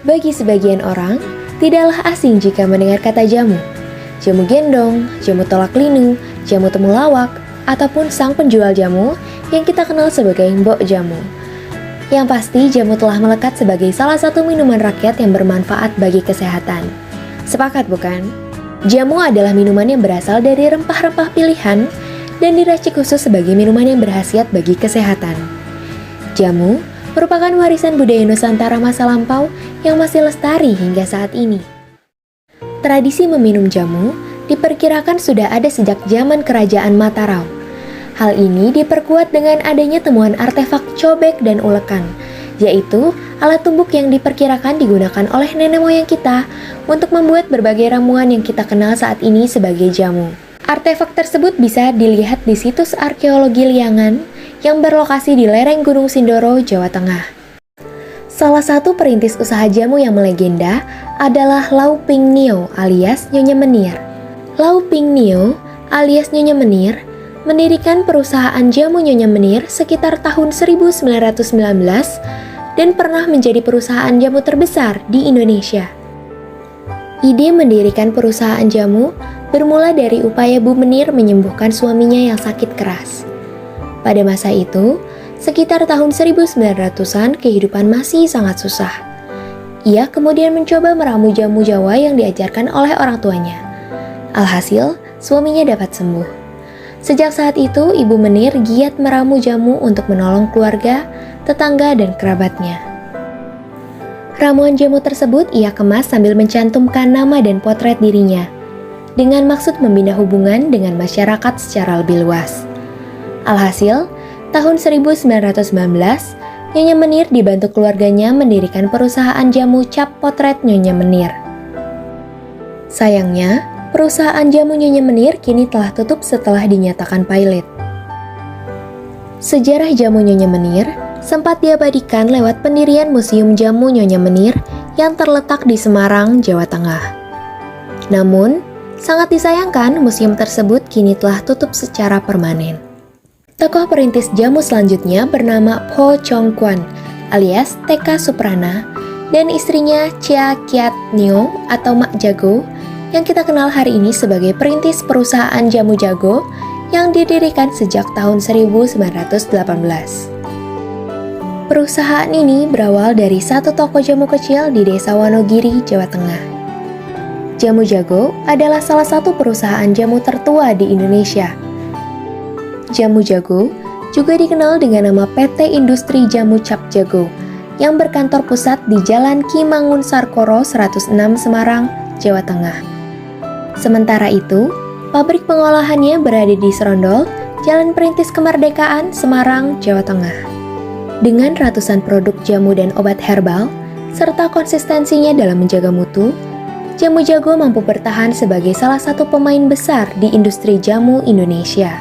Bagi sebagian orang, tidaklah asing jika mendengar kata jamu. Jamu gendong, jamu tolak linu, jamu temulawak, ataupun sang penjual jamu yang kita kenal sebagai mbok jamu. Yang pasti, jamu telah melekat sebagai salah satu minuman rakyat yang bermanfaat bagi kesehatan. Sepakat bukan? Jamu adalah minuman yang berasal dari rempah-rempah pilihan dan diracik khusus sebagai minuman yang berkhasiat bagi kesehatan. Jamu merupakan warisan budaya Nusantara masa lampau yang masih lestari hingga saat ini. Tradisi meminum jamu diperkirakan sudah ada sejak zaman Kerajaan Mataram. Hal ini diperkuat dengan adanya temuan artefak cobek dan ulekan, yaitu alat tumbuk yang diperkirakan digunakan oleh nenek moyang kita untuk membuat berbagai ramuan yang kita kenal saat ini sebagai jamu. Artefak tersebut bisa dilihat di situs arkeologi Liangan yang berlokasi di lereng Gunung Sindoro, Jawa Tengah. Salah satu perintis usaha jamu yang melegenda adalah Lau Ping Nio alias Nyonya Menir. Lau Ping Nio alias Nyonya Menir mendirikan perusahaan jamu Nyonya Menir sekitar tahun 1919 dan pernah menjadi perusahaan jamu terbesar di Indonesia. Ide mendirikan perusahaan jamu bermula dari upaya Bu Menir menyembuhkan suaminya yang sakit keras. Pada masa itu, sekitar tahun 1900-an kehidupan masih sangat susah. Ia kemudian mencoba meramu jamu Jawa yang diajarkan oleh orang tuanya. Alhasil, suaminya dapat sembuh. Sejak saat itu, Ibu Menir giat meramu jamu untuk menolong keluarga, tetangga, dan kerabatnya. Ramuan jamu tersebut ia kemas sambil mencantumkan nama dan potret dirinya, dengan maksud membina hubungan dengan masyarakat secara lebih luas. Alhasil, tahun 1919, Nyonya Menir dibantu keluarganya mendirikan perusahaan jamu cap potret Nyonya Menir. Sayangnya, perusahaan jamu Nyonya Menir kini telah tutup setelah dinyatakan pilot. Sejarah jamu Nyonya Menir sempat diabadikan lewat pendirian Museum Jamu Nyonya Menir yang terletak di Semarang, Jawa Tengah. Namun, sangat disayangkan museum tersebut kini telah tutup secara permanen. Tokoh perintis jamu selanjutnya bernama Po Chong Kwan alias TK Suprana dan istrinya Chia Kiat Nio atau Mak Jago yang kita kenal hari ini sebagai perintis perusahaan jamu Jago yang didirikan sejak tahun 1918. Perusahaan ini berawal dari satu toko jamu kecil di Desa Wonogiri, Jawa Tengah. Jamu Jago adalah salah satu perusahaan jamu tertua di Indonesia. Jamu Jago juga dikenal dengan nama PT Industri Jamu Cap Jago yang berkantor pusat di Jalan Ki Mangunsarkoro 106 Semarang, Jawa Tengah. Sementara itu, pabrik pengolahannya berada di Serondol, Jalan Perintis Kemerdekaan, Semarang, Jawa Tengah. Dengan ratusan produk jamu dan obat herbal, serta konsistensinya dalam menjaga mutu, Jamu Jago mampu bertahan sebagai salah satu pemain besar di industri jamu Indonesia.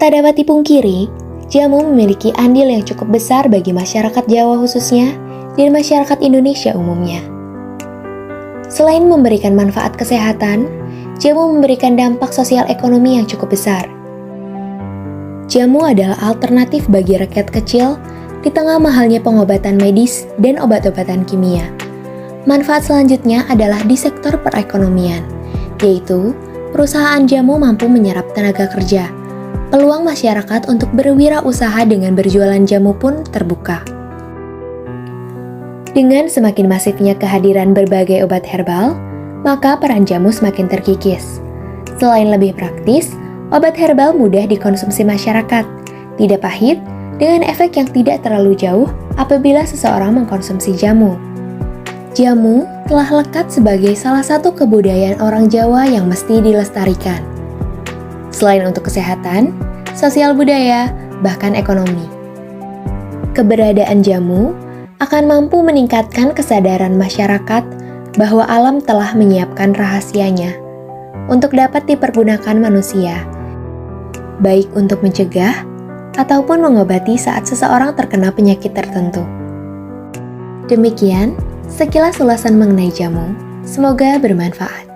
Tak dapat dipungkiri, jamu memiliki andil yang cukup besar bagi masyarakat Jawa khususnya dan masyarakat Indonesia umumnya. Selain memberikan manfaat kesehatan, jamu memberikan dampak sosial ekonomi yang cukup besar. Jamu adalah alternatif bagi rakyat kecil di tengah mahalnya pengobatan medis dan obat-obatan kimia. Manfaat selanjutnya adalah di sektor perekonomian, yaitu perusahaan jamu mampu menyerap tenaga kerja. Peluang masyarakat untuk berwirausaha dengan berjualan jamu pun terbuka. Dengan semakin masifnya kehadiran berbagai obat herbal, maka peran jamu semakin terkikis. Selain lebih praktis, obat herbal mudah dikonsumsi masyarakat, tidak pahit, dengan efek yang tidak terlalu jauh apabila seseorang mengkonsumsi jamu. Jamu telah lekat sebagai salah satu kebudayaan orang Jawa yang mesti dilestarikan. Selain untuk kesehatan, sosial budaya, bahkan ekonomi. Keberadaan jamu akan mampu meningkatkan kesadaran masyarakat bahwa alam telah menyiapkan rahasianya untuk dapat dipergunakan manusia, baik untuk mencegah ataupun mengobati saat seseorang terkena penyakit tertentu. Demikian, sekilas ulasan mengenai jamu. Semoga bermanfaat.